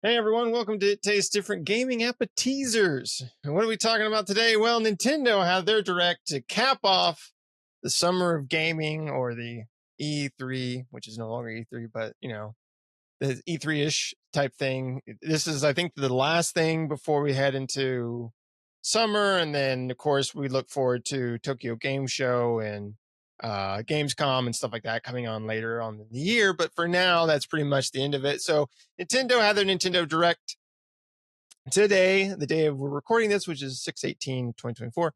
Hey everyone, welcome to It Tastes Different Gaming Appetizers. And what are we talking about today? Well, Nintendo had their direct to cap off the summer of gaming, or the E3, which is no longer E3, but the E3-ish type thing. This is, I think, the last thing before we head into summer, and then of course we look forward to Tokyo Game Show and Gamescom and stuff like that coming on later on in the year. But for now, that's pretty much the end of it. So Nintendo had their Nintendo Direct today, the day we're recording this, which is 6/18/2024.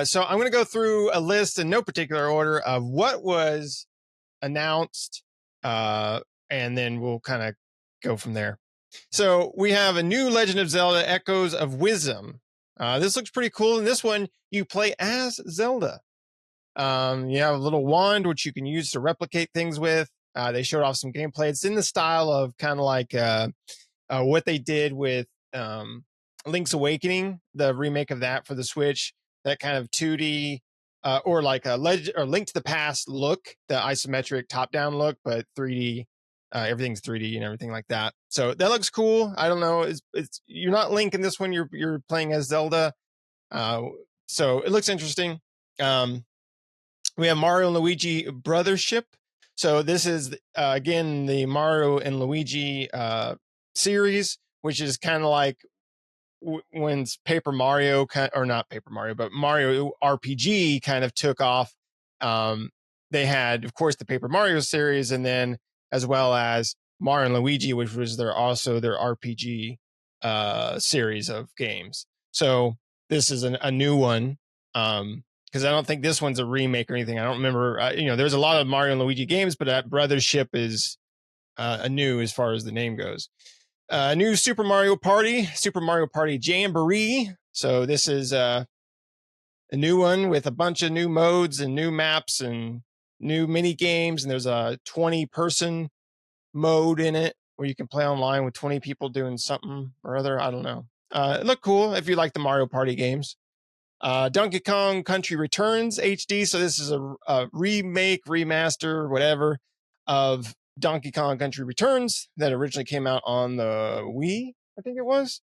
So I'm going to go through a list in no particular order of what was announced, and then we'll kind of go from there. So we have a new Legend of Zelda Echoes of Wisdom. This looks pretty cool. In this one, you play as Zelda. You have a little wand, which you can use to replicate things with. They showed off some gameplay. It's in the style of kind of like what they did with Link's Awakening, the remake of that for the Switch. That kind of 2D or like a Link to the Past look, the isometric top-down look, but 3D. Everything's 3D and everything like that. So that looks cool. I don't know. It's you're not Link in this one. You're playing as Zelda. So it looks interesting. We have Mario and Luigi Brothership. So this is, again, the Mario and Luigi series, which is kind of like when Paper Mario, or not Paper Mario, but Mario RPG kind of took off. They had, of course, the Paper Mario series, and then as well as Mario and Luigi, which was their RPG series of games. So this is a new one. Because I don't think this one's a remake or anything. I don't remember. There's a lot of Mario and Luigi games, but that Brothership is a new as far as the name goes. New Super Mario Party Jamboree. So this is a new one with a bunch of new modes and new maps and new mini games. And there's a 20-person mode in it where you can play online with 20 people doing something or other. I don't know. It looked cool if you like the Mario Party games. Donkey Kong Country Returns HD. So this is a remake, remaster, whatever, of Donkey Kong Country Returns that originally came out on the Wii, I think it was,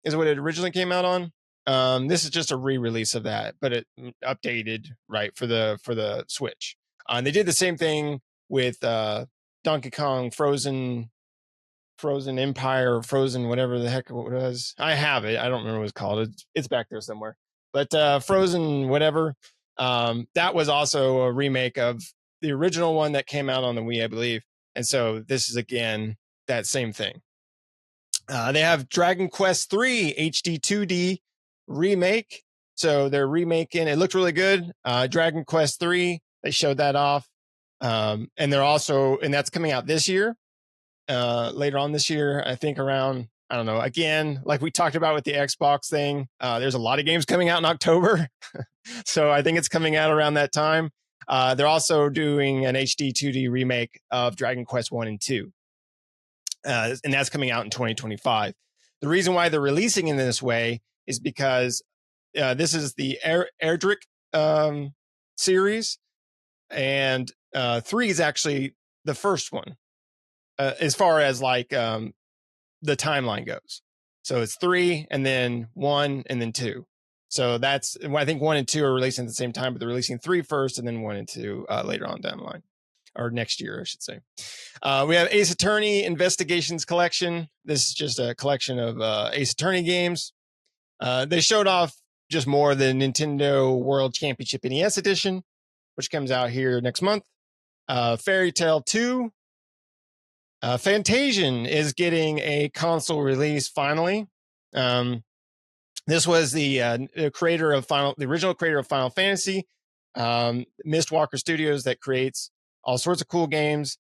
is what it originally came out on. This is just a re-release of that, but it updated right for the Switch. And they did the same thing with Donkey Kong Frozen Empire, Frozen whatever the heck it was. I have it. I don't remember what it's called. It's back there somewhere. But Frozen whatever, that was also a remake of the original one that came out on the Wii, I believe. And so this is, again, that same thing. They have Dragon Quest III HD 2D remake. So they're remaking. It looked really good. Dragon Quest III, they showed that off. And that's coming out this year. Later on this year, I think around, I don't know, again, like we talked about with the Xbox thing, there's a lot of games coming out in October. So I think it's coming out around that time. They're also doing an HD 2D remake of Dragon Quest 1 and 2. And that's coming out in 2025. The reason why they're releasing in this way is because this is the Erdrick series, and 3 is actually the first one. As far as like the timeline goes. So it's 3 and then 1 and then 2. So that's, I think 1 and 2 are releasing at the same time, but they're releasing 3 first and then 1 and 2 later on down the line, or next year, I should say. We have Ace Attorney Investigations Collection. This is just a collection of Ace Attorney games. They showed off just more of the Nintendo World Championship NES Edition, which comes out here next month. Fairy Tale 2. Fantasian is getting a console release finally. This was the original creator of Final Fantasy, Mistwalker Studios, that creates all sorts of cool games.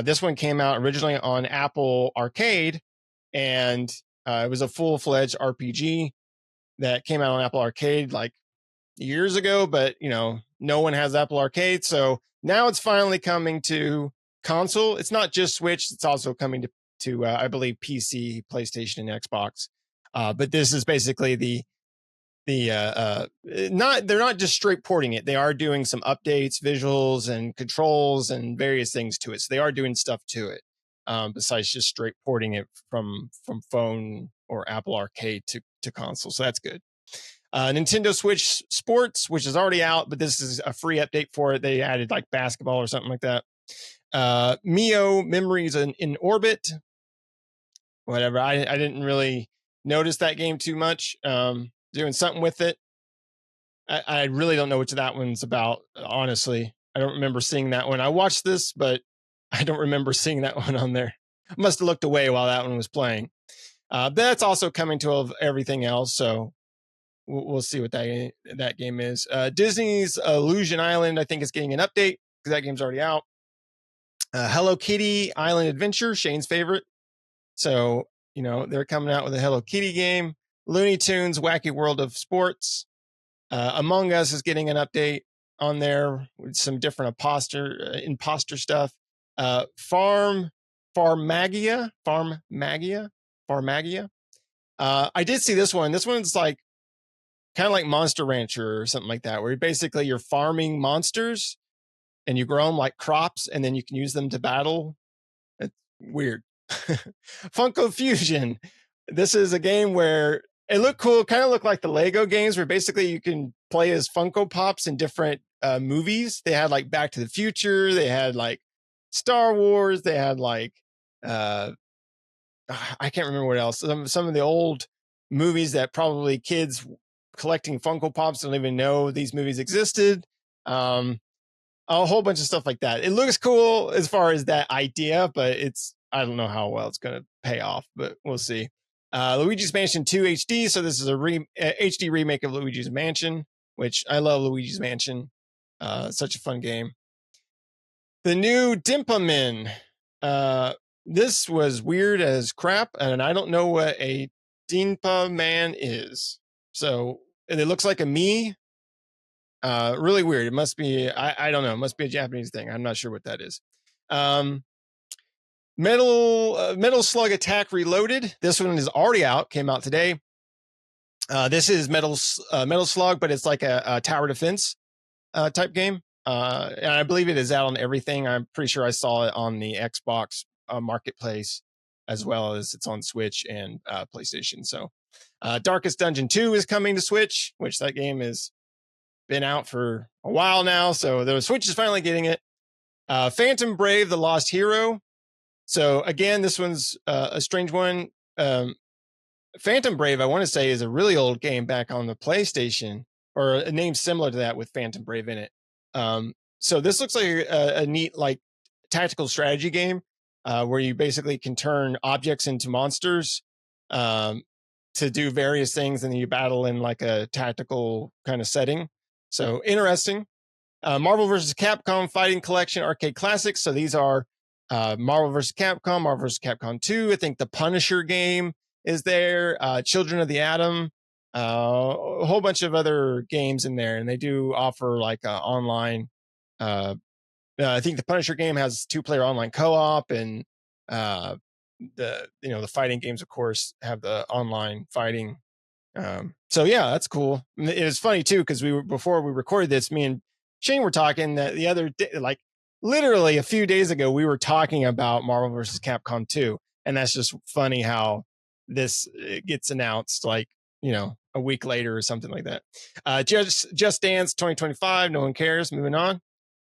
This one came out originally on Apple Arcade, and it was a full-fledged RPG that came out on Apple Arcade like years ago, but no one has Apple Arcade, so now it's finally coming to console. It's not just Switch, it's also coming to I believe PC, PlayStation, and Xbox. But this is basically they're not just straight porting it. They are doing some updates, visuals and controls and various things to it. So they are doing stuff to it. besides just straight porting it from phone or Apple Arcade to console. So that's good. Nintendo Switch Sports, which is already out, but this is a free update for it. They added like basketball or something like that. Mio Memories in Orbit. Whatever. I didn't really notice that game too much. Doing something with it. I really don't know what that one's about, honestly. I don't remember seeing that one. I watched this, but I don't remember seeing that one on there. I must have looked away while that one was playing. But that's also coming to everything else, so we'll see what that game is. Disney's Illusion Island, I think, is getting an update because that game's already out. Hello Kitty Island Adventure, Shane's favorite. So, they're coming out with a Hello Kitty game. Looney Tunes Wacky World of Sports. Among Us is getting an update on there with some different imposter stuff. Farmagia. I did see this one. This one's like kind of like Monster Rancher or something like that, where basically you're farming monsters and you grow them like crops, and then you can use them to battle. It's weird. Funko Fusion. This is a game where it looked cool, kind of looked like the Lego games, where basically you can play as Funko Pops in different movies. They had like Back to the Future, they had like Star Wars, they had like I can't remember what else. Some of the old movies that probably kids collecting Funko Pops don't even know these movies existed. A whole bunch of stuff like that. It looks cool as far as that idea, but I don't know how well it's going to pay off, but we'll see. Luigi's Mansion 2 HD. So this is a HD remake of Luigi's Mansion, which I love Luigi's Mansion. Such a fun game. The new Dimpamin. This was weird as crap, and I don't know what a Dimpa Man is. So it looks like a me. Really weird. It must be, I don't know. It must be a Japanese thing. I'm not sure what that is. Metal Slug Attack Reloaded. This one is already out. Came out today. This is Metal Slug, but it's like a tower defense type game. And I believe it is out on everything. I'm pretty sure I saw it on the Xbox marketplace, as well as it's on Switch and PlayStation. So Darkest Dungeon 2 is coming to Switch, which that game has been out for a while now. So the Switch is finally getting it. Phantom Brave, The Lost Hero. So again, this one's a strange one. Phantom Brave, I want to say, is a really old game back on the PlayStation, or a name similar to that with Phantom Brave in it. So this looks like a neat, like, tactical strategy game where you basically can turn objects into monsters to do various things, and then you battle in like a tactical kind of setting. So interesting. Marvel vs. Capcom Fighting Collection Arcade Classics. So these are Marvel vs. Capcom, Marvel vs. Capcom 2. I think the Punisher game is there. Children of the Atom. A whole bunch of other games in there, and they do offer like online. I think the Punisher game has 2-player online co-op, and the fighting games, of course, have the online fighting. So yeah, that's cool. It was funny too, because before we recorded this, me and Shane were talking that the other day, like literally a few days ago, we were talking about Marvel vs. Capcom 2, and that's just funny how this gets announced like a week later or something like that. Just Dance 2025, no one cares. Moving on.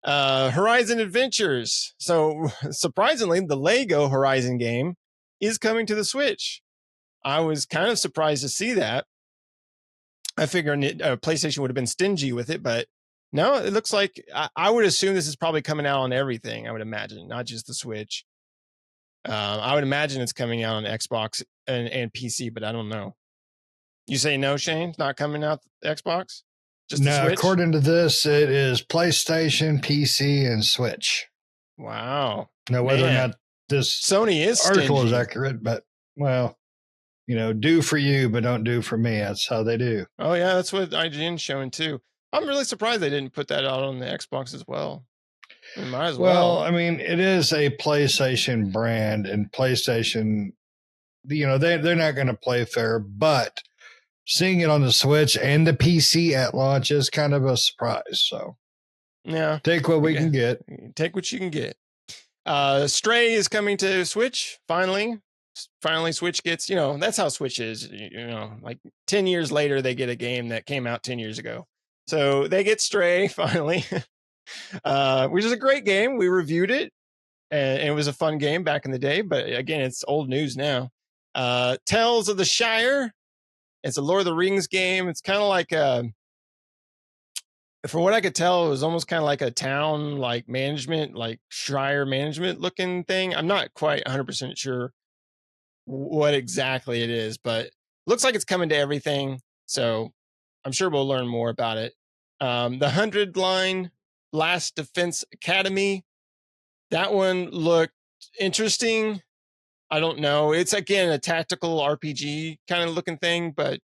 Horizon Adventures. So surprisingly, the Lego Horizon game is coming to the Switch. I was kind of surprised to see that. I figured PlayStation would have been stingy with it, but no, it looks like I would assume this is probably coming out on everything. I would imagine, not just the Switch. I would imagine it's coming out on Xbox and PC, but I don't know. You say no, Shane? It's not coming out Xbox? Just the Switch? According to this, it is PlayStation, PC, and Switch. Wow. Now, whether or not this Sony article stingy. is accurate, but well, do for you, but don't do for me. That's how they do. Oh yeah, that's what IGN's showing too. I'm really surprised they didn't put that out on the Xbox as well. We might as well. Well, I mean, it is a PlayStation brand, and PlayStation, they're not going to play fair, but seeing it on the Switch and the PC at launch is kind of a surprise. So yeah, take what we can get. Take what you can get. Stray is coming to Switch finally. Finally, Switch gets, that's how Switch is. Like 10 years later, they get a game that came out 10 years ago. So they get Stray finally, which is a great game. We reviewed it, and it was a fun game back in the day. But again, it's old news now. Tales of the Shire. It's a Lord of the Rings game. It's kind of like from what I could tell, it was almost kind of like a town, like management, like Shire management looking thing. I'm not quite 100% sure what exactly it is, but looks like it's coming to everything. So I'm sure we'll learn more about it. The 100 line Last Defense Academy. That one looked interesting. I don't know. It's again a tactical RPG kind of looking thing, but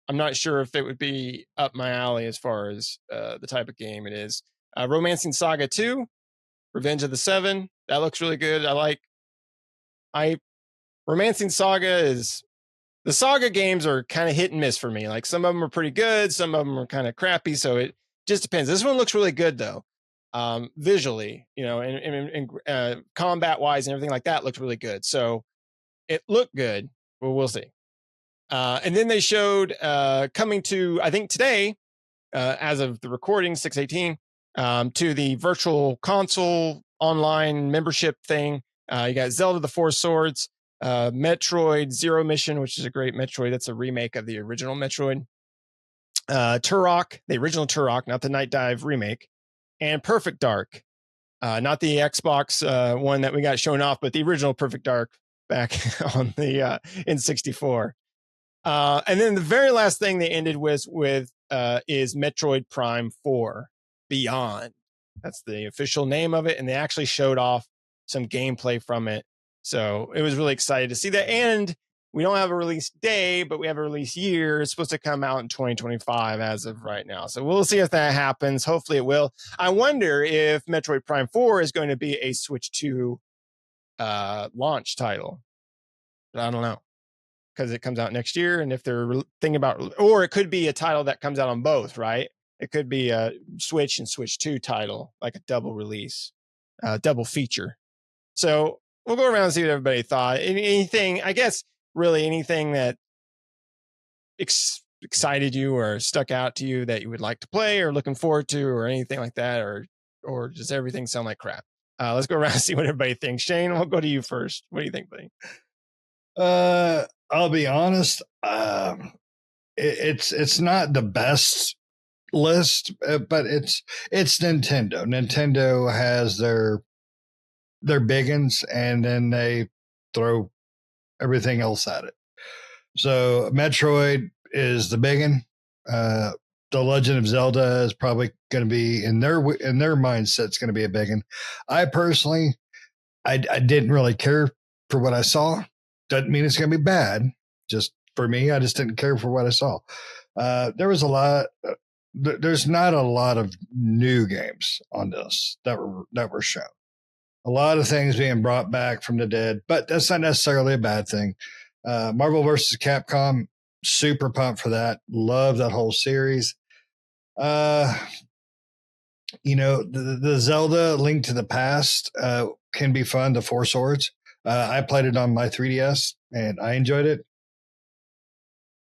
I'm not sure if it would be up my alley as far as the type of game it is. Romancing Saga 2, Revenge of the Seven. That looks really good. I Romancing Saga is the Saga games are kind of hit and miss for me. Like some of them are pretty good, some of them are kind of crappy. So it just depends. This one looks really good though, visually, and combat wise and everything like that looks really good. So it looked good. Well, we'll see. And then they showed coming to, I think today, as of the recording, 6/18, to the virtual console online membership thing. You got Zelda: The Four Swords, Metroid Zero Mission, which is a great Metroid. That's a remake of the original Metroid. Turok, the original Turok, not the Night Dive remake, and Perfect Dark, not the Xbox one that we got shown off, but the original Perfect Dark back on the N64. And then the very last thing they ended with is Metroid Prime 4 Beyond. That's the official name of it, and they actually showed off some gameplay from it. So it was really excited to see that. And we don't have a release day, but we have a release year. It's supposed to come out in 2025 as of right now. So we'll see if that happens. Hopefully it will. I wonder if Metroid Prime 4 is going to be a Switch 2 launch title. But I don't know, because it comes out next year. And if they're thinking about, or it could be a title that comes out on both, right? It could be a Switch and Switch 2 title, like a double release, double feature. So we'll go around and see what everybody thought. Anything, I guess, really anything that excited you or stuck out to you that you would like to play or looking forward to or anything like that, or does everything sound like crap? Let's go around and see what everybody thinks. Shane, we'll go to you first. What do you think, buddy? I'll be honest. It's not the best list, but it's Nintendo. Nintendo has their big uns, and then they throw everything else at it. So Metroid is the big one. The Legend of Zelda is probably going to be in their mindset. It's going to be a big one. I personally, I didn't really care for what I saw. Doesn't mean it's going to be bad. Just for me, I just didn't care for what I saw. There was a lot. There's not a lot of new games on this that were shown. A lot of things being brought back from the dead, but that's not necessarily a bad thing. Marvel vs. Capcom, super pumped for that. Love that whole series. The Zelda Link to the Past can be fun. The Four Swords. I played it on my 3DS and I enjoyed it.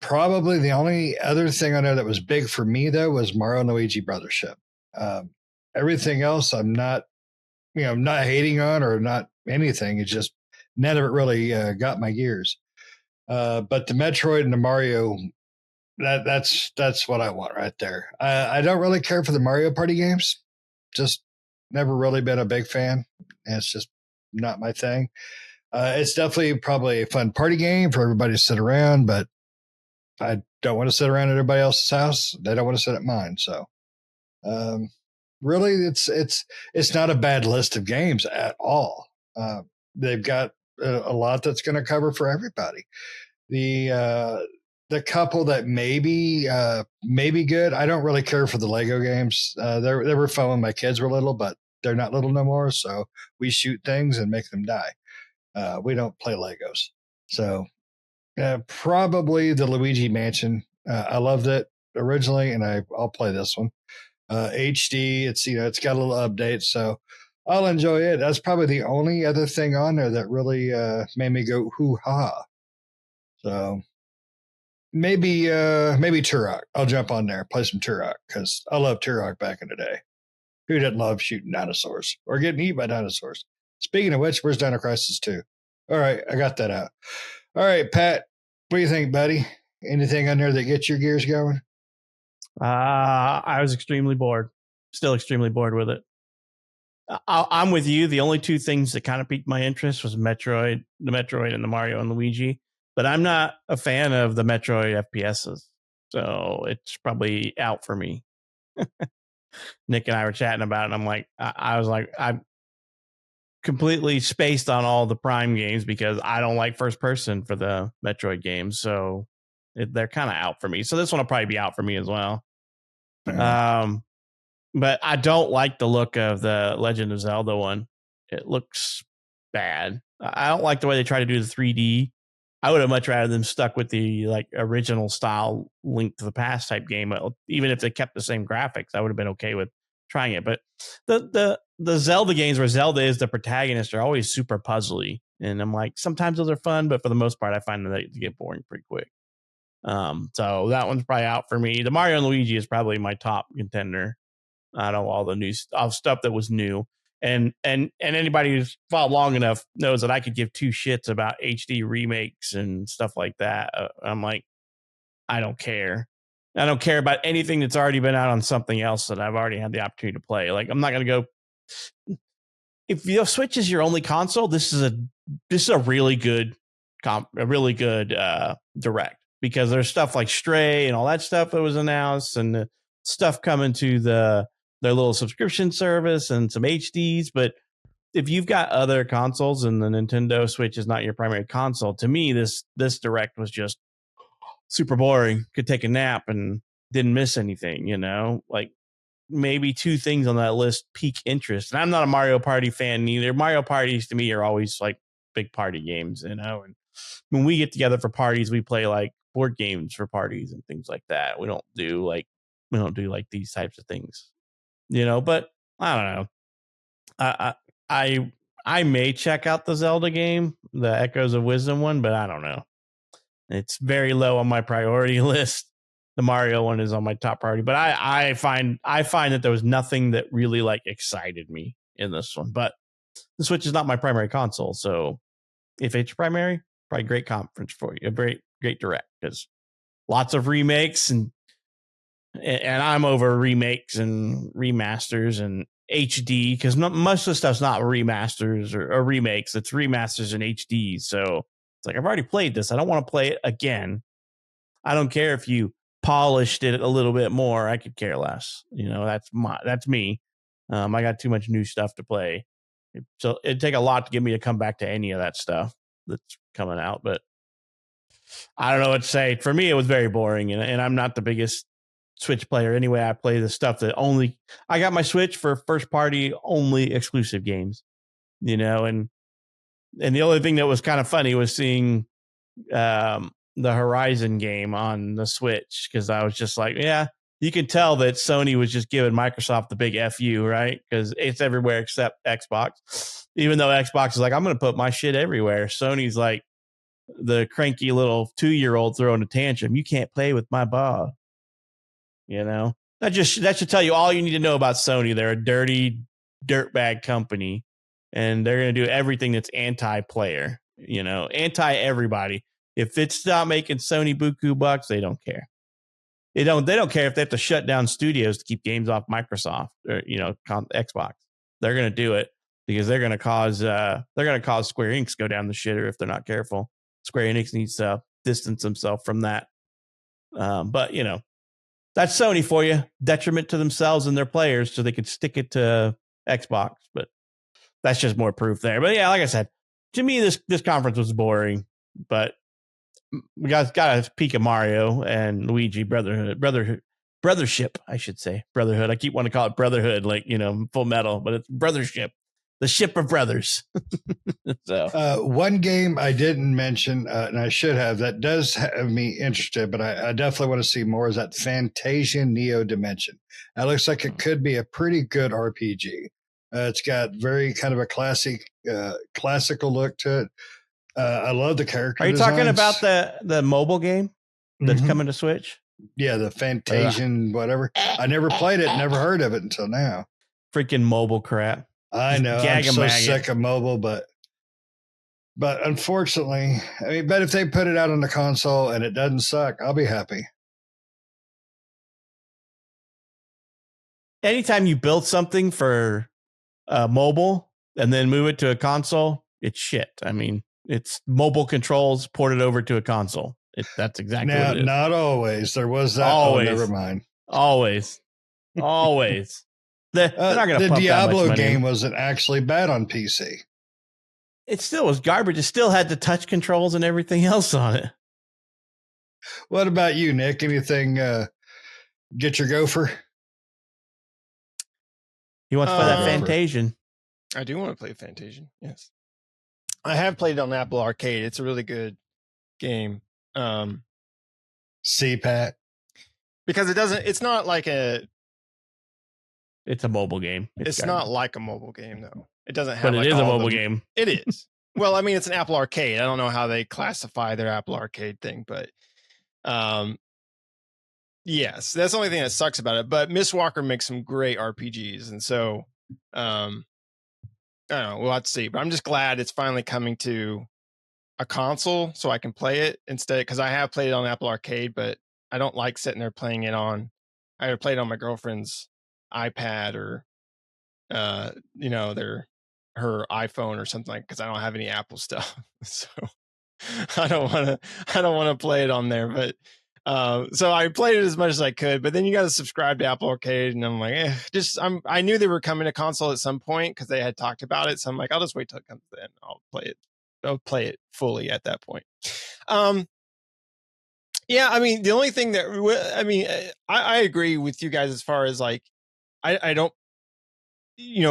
Probably the only other thing on there that was big for me though was Mario and Luigi Brothership. Everything else I'm not hating on or not anything. It's just none of it really got my gears. But the Metroid and the Mario, that's what I want right there. I don't really care for the Mario Party games. Just never really been a big fan. And it's just not my thing. It's definitely probably a fun party game for everybody to sit around, but I don't want to sit around at everybody else's house. They don't want to sit at mine. So, really, it's not a bad list of games at all. They've got a lot that's going to cover for everybody. The couple that maybe good. I don't really care for the Lego games. They were fun when my kids were little, but they're not little no more. So we shoot things and make them die. We don't play Legos. So probably the Luigi Mansion. I loved it originally, and I'll play this one. HD. It's got a little update. So I'll enjoy it. That's probably the only other thing on there that really made me go hoo ha. So maybe Turok. I'll jump on there, play some Turok because I love Turok back in the day. Who doesn't love shooting dinosaurs or getting eaten by dinosaurs? Speaking of which, where's Dino Crisis 2? All right, I got that out. All right, Pat, what do you think, buddy? Anything on there that gets your gears going? I was extremely bored. Still extremely bored with it. I'm with you. The only two things that kind of piqued my interest was the Metroid and the Mario and Luigi. But I'm not a fan of the Metroid FPSs, so it's probably out for me. Nick and I were chatting about it, and I'm like, I was like, I'm completely spaced on all the Prime games because I don't like first person for the Metroid games, so they're kind of out for me. So this one will probably be out for me as well. But I don't like the look of the Legend of Zelda one. It looks bad. I don't like the way they try to do the 3D. I would have much rather them stuck with the like original style Link to the Past type game. Even if they kept the same graphics, I would have been okay with trying it. But the Zelda games where Zelda is the protagonist are always super puzzly. And I'm like, sometimes those are fun, but for the most part, I find that they get boring pretty quick. So that one's probably out for me. The Mario and Luigi is probably my top contender out of all the new stuff that was new. And anybody who's followed long enough knows that I could give two shits about HD remakes and stuff like that. I'm like, I don't care. I don't care about anything that's already been out on something else that I've already had the opportunity to play. Like, I'm not going to go. If your Switch is your only console, this is a really good direct, because there's stuff like Stray and all that stuff that was announced, and the stuff coming to their little subscription service and some HDs. But if you've got other consoles and the Nintendo Switch is not your primary console, to me, this direct was just super boring. Could take a nap and didn't miss anything, like maybe two things on that list pique interest. And I'm not a Mario Party fan either. Mario parties to me are always like big party games, and when we get together for parties, we play like board games for parties and things like that. We don't do like these types of things. But I don't know. I may check out the Zelda game, the Echoes of Wisdom one, but I don't know. It's very low on my priority list. The Mario one is on my top priority, but I find that there was nothing that really like excited me in this one. But the Switch is not my primary console, so if it's primary, probably great conference for you, a great direct, because lots of remakes and I'm over remakes and remasters and HD, because most of the stuff's not remasters or remakes. It's remasters and HD. So it's like, I've already played this. I don't want to play it again. I don't care if you polished it a little bit more. I could care less. That's me. I got too much new stuff to play. So it'd take a lot to get me to come back to any of that stuff that's coming out. But I don't know what to say. For me, it was very boring, and I'm not the biggest Switch player anyway. I play the stuff that I got my Switch for first party only exclusive games, and the only thing that was kind of funny was seeing the Horizon game on the Switch, because I was just like, yeah, you can tell that Sony was just giving Microsoft the big FU, right? Because it's everywhere except Xbox. Even though Xbox is like, I'm going to put my shit everywhere, Sony's like the cranky little 2-year-old throwing a tantrum. You can't play with my ball. That should tell you all you need to know about Sony. They're a dirty dirtbag company, and they're going to do everything that's anti-player, anti-everybody. If it's not making Sony buku bucks, they don't care. They don't care if they have to shut down studios to keep games off Microsoft or Xbox. They're going to do it because they're going to cause Square Enix to go down the shitter if they're not careful. Square Enix needs to distance themselves from that. But that's Sony for you. Detriment to themselves and their players, so they could stick it to Xbox. But that's just more proof there. But yeah, like I said, to me, this conference was boring. But we got a peek of Mario and Luigi Brothership, I should say. Brotherhood. I keep wanting to call it Brotherhood, like, Full Metal, but it's Brothership. The ship of brothers. So one game I didn't mention, and I should have, that does have me interested, but I definitely want to see more, is that Fantasia Neo Dimension. That looks like it could be a pretty good RPG. It's got very kind of a classical look to it. I love the character. Are you designs. talking about the mobile game that's Mhm. coming to Switch? Yeah, the Fantasian whatever. I never played it, never heard of it until now. Freaking mobile crap. I Just know. I'm gag 'em so maggot. sick of mobile, but unfortunately, I mean, but if they put it out on the console and it doesn't suck, I'll be happy. Anytime you build something for mobile and then move it to a console, it's shit. I mean, it's mobile controls ported over to a console. That's exactly Now, what it is. not always. There was that. Always. Oh, never mind. Always. They're not going to the pump that much Diablo money. game wasn't actually bad on PC. It still was garbage. It still had the touch controls and everything else on it. What about you, Nick? Anything get your gopher? He wants to play that Gopher. Fantasian. I do want to play Fantasian. Yes, I have played it on Apple Arcade. It's a really good game. CPAT. Because it's not like it's a mobile game. It's not like a mobile game though. It doesn't have. But like it is a all mobile the- game. It is. Well, I mean, it's an Apple Arcade. I don't know how they classify their Apple Arcade thing, but yes, that's the only thing that sucks about it. But Miss Walker makes some great RPGs, and so I don't know. We'll have to see. But I'm just glad it's finally coming to a console so I can play it instead. Because I have played it on Apple Arcade, but I don't like sitting there playing it on. I either played it on my girlfriend's iPad or, her iPhone or something, like, because I don't have any Apple stuff. So I don't want to play it on there. But so I played it as much as I could. But then you got to subscribe to Apple Arcade, and I'm like, I knew they were coming to console at some point because they had talked about it. So I'm like, I'll just wait till it comes in. I'll play it fully at that point. Yeah, I mean, the only thing that I agree with you guys as far as like, I don't,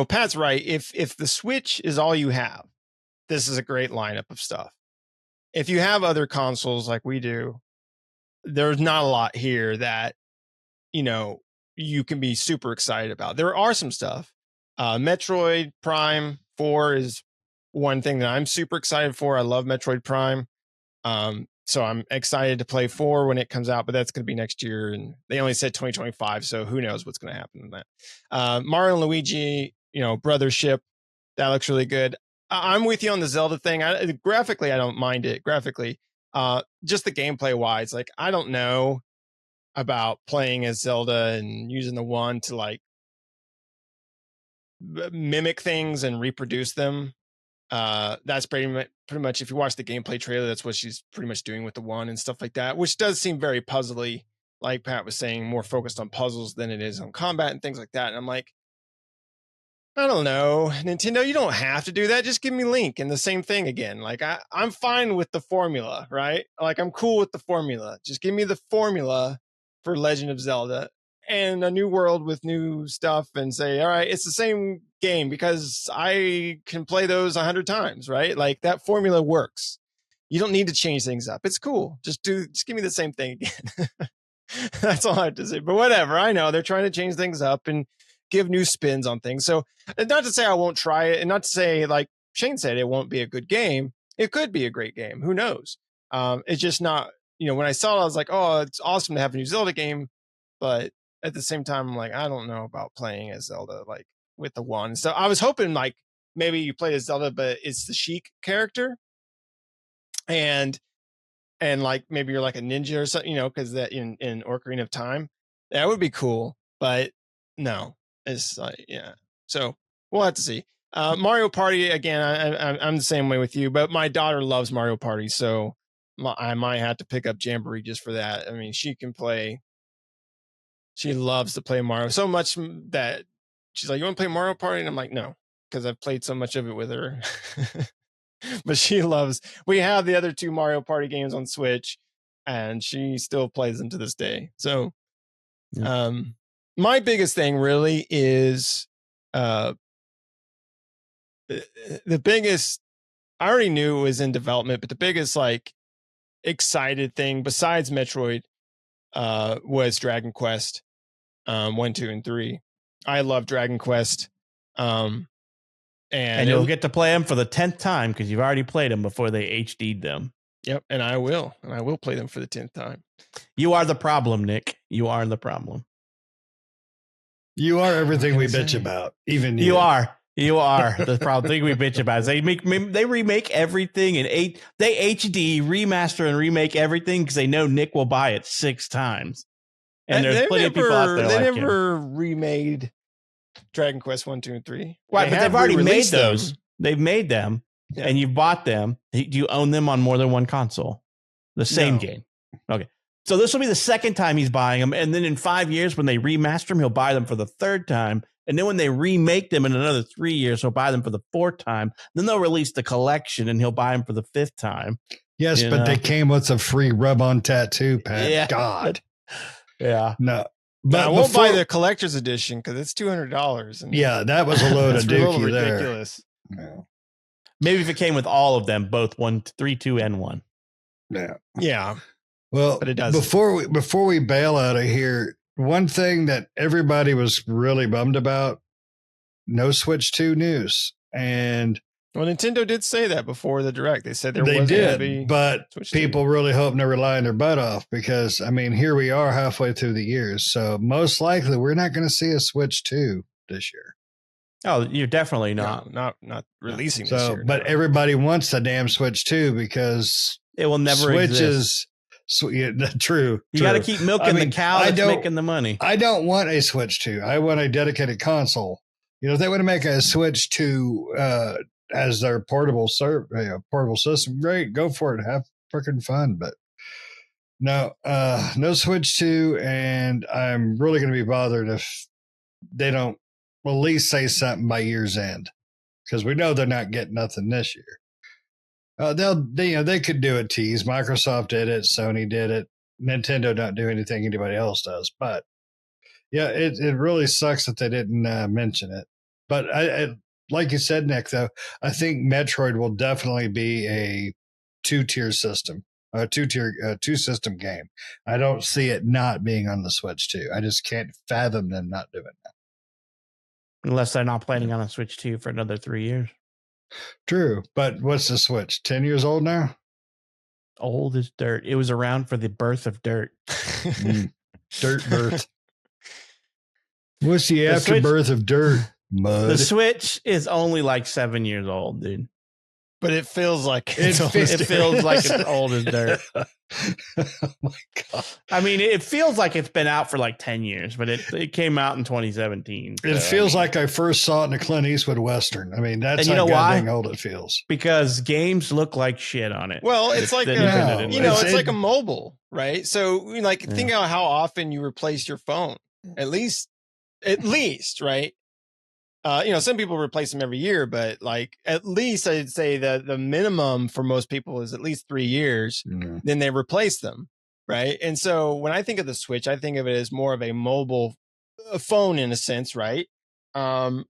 Pat's right. If the Switch is all you have, this is a great lineup of stuff. If you have other consoles like we do, there's not a lot here that, you can be super excited about. There are some stuff. Metroid Prime 4 is one thing that I'm super excited for. I love Metroid Prime. So I'm excited to play 4 when it comes out, but that's going to be next year. And they only said 2025. So who knows what's going to happen in that. Mario and Luigi, Brothership, that looks really good. I'm with you on the Zelda thing. Graphically, I don't mind it. Graphically, just the gameplay wise, like, I don't know about playing as Zelda and using the wand to like mimic things and reproduce them. That's pretty much, if you watch the gameplay trailer, that's what she's pretty much doing with the wand and stuff like that, which does seem very puzzly, like Pat was saying, more focused on puzzles than it is on combat and things like that. And I'm like, I don't know, Nintendo, you don't have to do that. Just give me Link and the same thing again. Like, I'm fine with the formula, right? Like, I'm cool with the formula. Just give me the formula for Legend of Zelda and a new world with new stuff, and say, all right, it's the same game because I can play those 100 times, right? Like, that formula works. You don't need to change things up. It's cool. Just give me the same thing again. That's all I have to say. But whatever. I know they're trying to change things up and give new spins on things. So not to say I won't try it, and not to say, like Shane said, it won't be a good game. It could be a great game. Who knows? It's just not, when I saw it, I was like, oh, it's awesome to have a new Zelda game. But at the same time, I'm like, I don't know about playing as Zelda, like with the wand. So I was hoping like maybe you played as Zelda, but it's the Sheik character. And like maybe you're like a ninja or something, because that in Ocarina of Time, that would be cool. But no, it's like, yeah. So we'll have to see. Mario Party, again, I'm the same way with you, but my daughter loves Mario Party, so I might have to pick up Jamboree just for that. I mean, she can play. She loves to play Mario so much that she's like, you want to play Mario Party? And I'm like, no, because I've played so much of it with her. But she loves, we have the other 2 Mario Party games on Switch, and she still plays them to this day. So my biggest thing really is the biggest, I already knew it was in development, but the biggest like excited thing besides Metroid was Dragon Quest 1, 2, and 3. I love Dragon Quest. And you'll get to play them for the 10th time because you've already played them before they HD'd them. Yep, and I will play them for the 10th time. You are the problem, Nick. You are the problem. You are everything we bitch about. Even you. You are the problem thing we bitch about. Is they remake everything and they HD remaster and remake everything because they know Nick will buy it 6 times. And there's plenty of people out there. They never remade Dragon Quest 1, 2, and 3. Right, but they've already made those. Them. They've made them, and you've bought them. Do you own them on more than one console? The same game. Okay. So this will be the 2nd time he's buying them. And then in 5 years, when they remaster them, he'll buy them for the 3rd time. And then when they remake them in another 3 years, he'll buy them for the 4th time. Then they'll release the collection and he'll buy them for the 5th time. Yes, but they came with a free rub-on tattoo, Pat. Yeah. God. Yeah. No. But I won't buy the collector's edition because it's $200. Yeah, that was a load of dookie there. Ridiculous. No. Maybe if it came with all of them, both 1, 3, 2, and 1. Yeah. Yeah. Well, but it does. Before we bail out of here, one thing that everybody was really bummed about, no Switch 2 news. And well, Nintendo did say that before the Direct. They said they did, but people really hope they're relying their butt off because, I mean, here we are halfway through the years. So most likely we're not going to see a Switch 2 this year. Oh, you're definitely not. No, not releasing this year. But everybody wants the damn Switch 2 because it will never exist. True. You got to keep milking the cow that's making the money. I don't want a Switch 2. I want a dedicated console. You know, if they want to make a Switch 2 as their portable system, great, go for it. Have freaking fun. But no Switch 2, and I'm really going to be bothered if they don't at least say something by year's end, because we know they're not getting nothing this year. They could do a tease. Microsoft did it. Sony did it. Nintendo don't do anything anybody else does. But yeah, it really sucks that they didn't mention it. But I like you said, Nick, though, I think Metroid will definitely be a 2-tier system, a 2-system game. I don't see it not being on the Switch 2. I just can't fathom them not doing that. Unless they're not planning on a Switch 2 for another 3 years. True, but what's the Switch? 10 years old now? Old as dirt. It was around for the birth of dirt. Dirt birth. What's the afterbirth of dirt? Mud. The Switch is only like 7 years old, dude. But it feels like it feels like it's old as dirt. Oh my God. I mean, it feels like it's been out for like 10 years, but it came out in 2017. It feels like I first saw it in a Clint Eastwood Western. I mean, that's how goddamn old it feels. Because games look like shit on it. Well, it's like it's like a mobile, right? So think about how often you replace your phone. At least, right? Some people replace them every year, but like at least I'd say that the minimum for most people is at least 3 years. Mm-hmm. Then they replace them, right? And so when I think of the Switch, I think of it as more of a mobile phone in a sense, right? And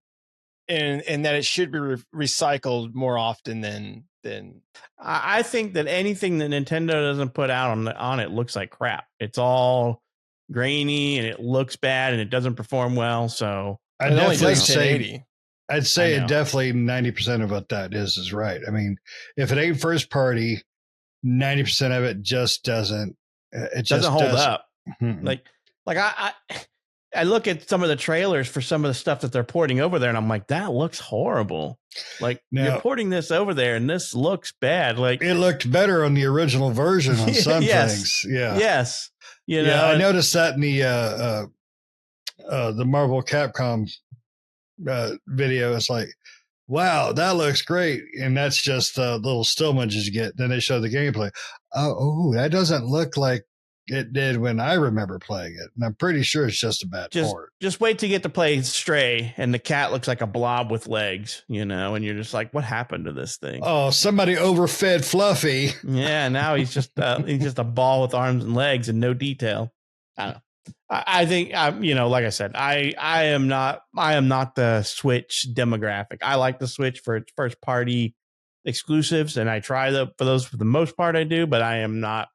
that it should be recycled more often than. I think that anything that Nintendo doesn't put out on it looks like crap. It's all grainy and it looks bad and it doesn't perform well. So. I'd say it definitely 90% of what that is right. I mean, if it ain't first party, 90% of it just doesn't. It just doesn't hold up. Mm-hmm. Like I look at some of the trailers for some of the stuff that they're porting over there, and I'm like, that looks horrible. Like you're porting this over there, and this looks bad. Like it looked better on the original version on some things. Yeah. Yes. I noticed that in the Marvel Capcom video. It's like, wow, that looks great, and that's just the little still images you get. Then they show the gameplay. Oh, that doesn't look like it did when I remember playing it, and I'm pretty sure it's just a bad port. Just wait to get to play Stray, and the cat looks like a blob with legs, and you're just like, what happened to this thing? Oh, somebody overfed Fluffy. Yeah, now he's just a ball with arms and legs and no detail. I don't know. I think like I said, I am not the Switch demographic. I like the Switch for its first party exclusives, and I try for those for the most part I do, but I am not.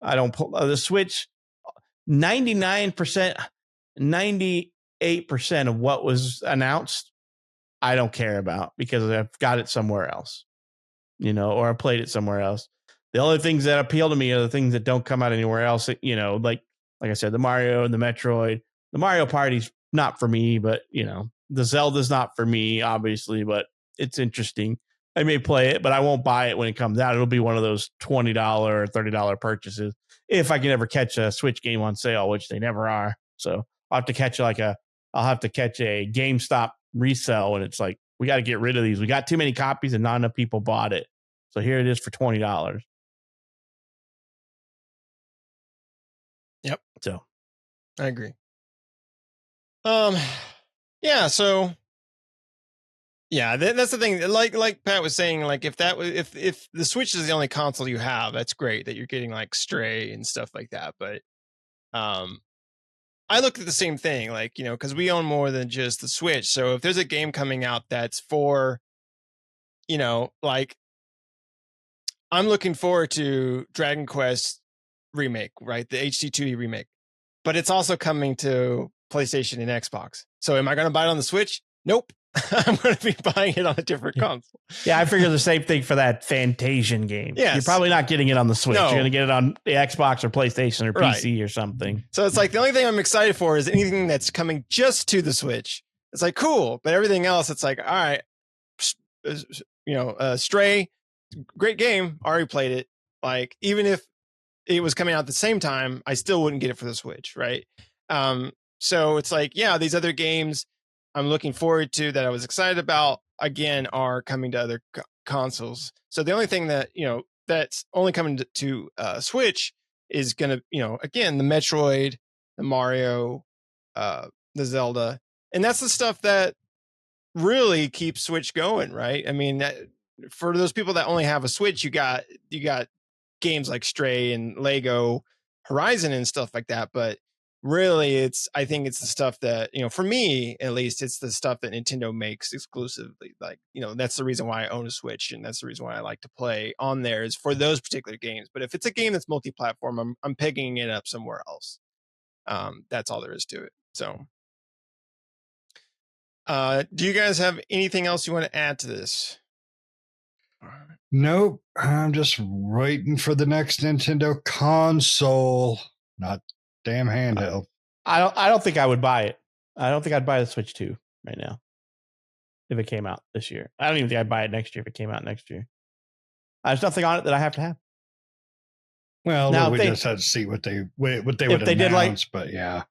I don't pull the Switch. 98% of what was announced, I don't care about because I've got it somewhere else, or I played it somewhere else. The only things that appeal to me are the things that don't come out anywhere else. Like I said, the Mario and the Metroid. The Mario Party's not for me, but the Zelda's not for me, obviously, but it's interesting. I may play it, but I won't buy it when it comes out. It'll be one of those $20 or $30 purchases if I can ever catch a Switch game on sale, which they never are. So I'll have to catch a GameStop resell, and it's like, we got to get rid of these. We got too many copies and not enough people bought it. So here it is for $20. Yep. So I agree. Yeah. So yeah, that's the thing. Like Pat was saying, like if the Switch is the only console you have, that's great that you're getting like Stray and stuff like that. But I looked at the same thing, like, because we own more than just the Switch. So if there's a game coming out that's for, like, I'm looking forward to Dragon Quest remake, right? The HD2D remake, but it's also coming to PlayStation and Xbox. So am I going to buy it on the Switch? Nope. I'm going to be buying it on a different console. Yeah, I figure the same thing for that Fantasian game. Yes. You're probably not getting it on the Switch. No. You're going to get it on the Xbox or PlayStation or PC or something. So it's like the only thing I'm excited for is anything that's coming just to the Switch. It's like, cool. But everything else, it's like, all right, Stray, great game. Already played it. Like, even if it was coming out at the same time, I still wouldn't get it for the Switch, right? So it's like, yeah, these other games I'm looking forward to that I was excited about, again, are coming to other consoles. So the only thing that, that's only coming to Switch is going to, again, the Metroid, the Mario, the Zelda. And that's the stuff that really keeps Switch going, right? I mean, for those people that only have a Switch, you got games like Stray and Lego Horizon and stuff like that. But really, I think it's the stuff that, for me, at least, it's the stuff that Nintendo makes exclusively. Like, that's the reason why I own a Switch, and that's the reason why I like to play on there, is for those particular games. But if it's a game that's multi-platform, I'm picking it up somewhere else. That's all there is to it. So, do you guys have anything else you want to add to this? Nope. I'm just waiting for the next Nintendo console, not damn handheld. I don't think I would buy it. I don't think I'd buy the Switch 2 right now if it came out this year. I don't even think I'd buy it next year if it came out next year. There's nothing on it that I have to have. Well, now, we just had to see what they would announce, but yeah.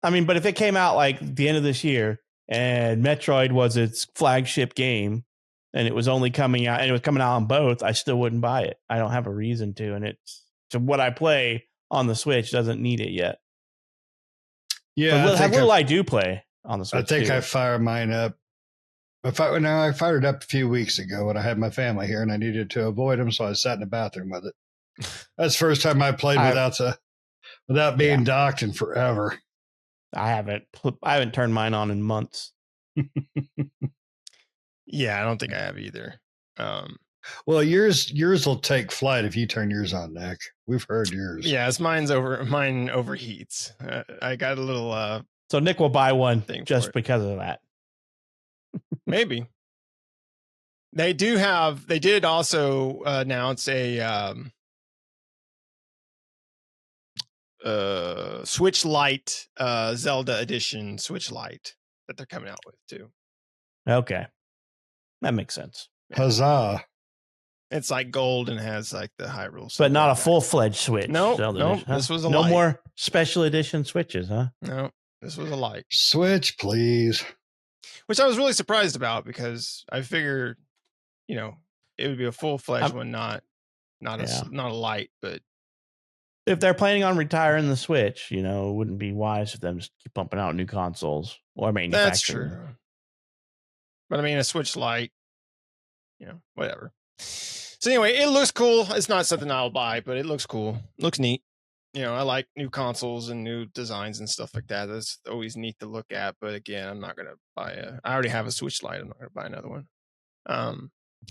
I mean, but if it came out like the end of this year and Metroid was its flagship game and it was only coming out, and it was coming out on both, I still wouldn't buy it. I don't have a reason to, and it's to what I play on the Switch doesn't need it yet. Yeah, I do play on the Switch. I think I fired mine up. I fired it up a few weeks ago when I had my family here, and I needed to avoid them, so I sat in the bathroom with it. That's the first time I played without being docked in forever. I haven't turned mine on in months. Yeah, I don't think I have either. Well, yours will take flight if you turn yours on, Nick. We've heard yours. Yeah, mine overheats. I got a little. So Nick will buy one just because of that. Maybe. They did also announce a Switch Lite, Zelda edition Switch Lite that they're coming out with too. Okay. That makes sense. Huzzah. It's like gold and has like the Hyrule. But not a full-fledged Switch. No, this was a Lite. No more special edition Switches, huh? No, this was a Lite. Switch, please. Which I was really surprised about, because I figured, it would be a full-fledged one, not a Lite. But if they're planning on retiring the Switch, it wouldn't be wise for them to keep pumping out new consoles or manufacturing. That's true. But I mean, a Switch Lite, whatever. So anyway, it looks cool. It's not something I'll buy, but it looks cool. Looks neat. I like new consoles and new designs and stuff like that. That's always neat to look at. But again, I'm not going to buy I already have a Switch Lite. I'm not going to buy another one. I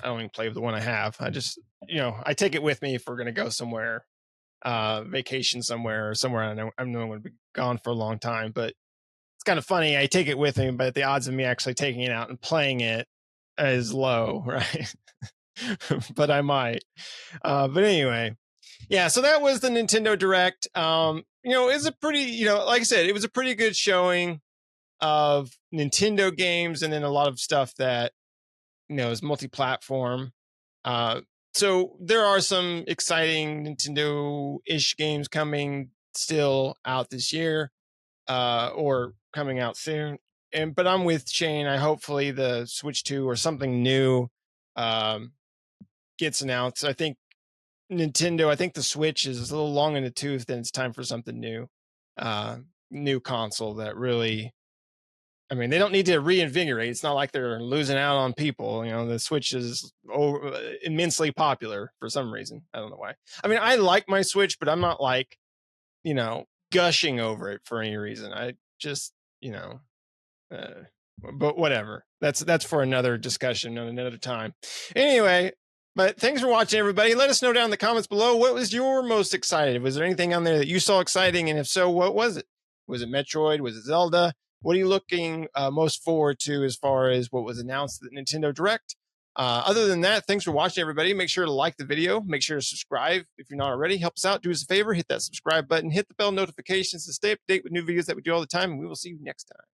don't even play with the one I have. I just, I take it with me if we're going to go somewhere, vacation somewhere, or somewhere I'm going to be gone for a long time. But it's kind of funny. I take it with me, but the odds of me actually taking it out and playing it is low, right? But I might. But anyway, yeah. So that was the Nintendo Direct. It's a pretty, like I said, it was a pretty good showing of Nintendo games, and then a lot of stuff that is multi-platform. So there are some exciting Nintendo-ish games coming still out this year, or coming out soon. But I'm with Shane. Hopefully the Switch 2 or something new gets announced. I think the Switch is a little long in the tooth, and it's time for something new. New console that really, they don't need to reinvigorate. It's not like they're losing out on people. The Switch is immensely popular for some reason. I don't know why. I like my Switch, but I'm not like, gushing over it for any reason. I just, but whatever. That's for another discussion on another time. Anyway, but thanks for watching, everybody. Let us know down in the comments below, what was your most excited? Was there anything on there that you saw exciting? And if so, what was it? Was it Metroid? Was it Zelda? What are you looking most forward to as far as what was announced at Nintendo Direct? Other than that, thanks for watching, everybody. Make sure to like the video. Make sure to subscribe if you're not already. Help us out. Do us a favor. Hit that subscribe button. Hit the bell notifications to stay up to date with new videos that we do all the time. And we will see you next time.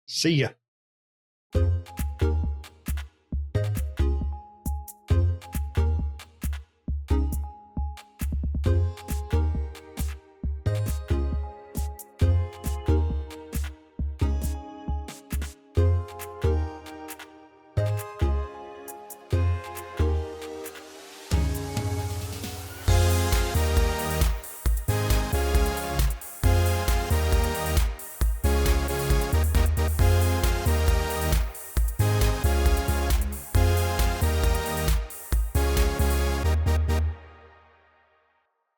See ya.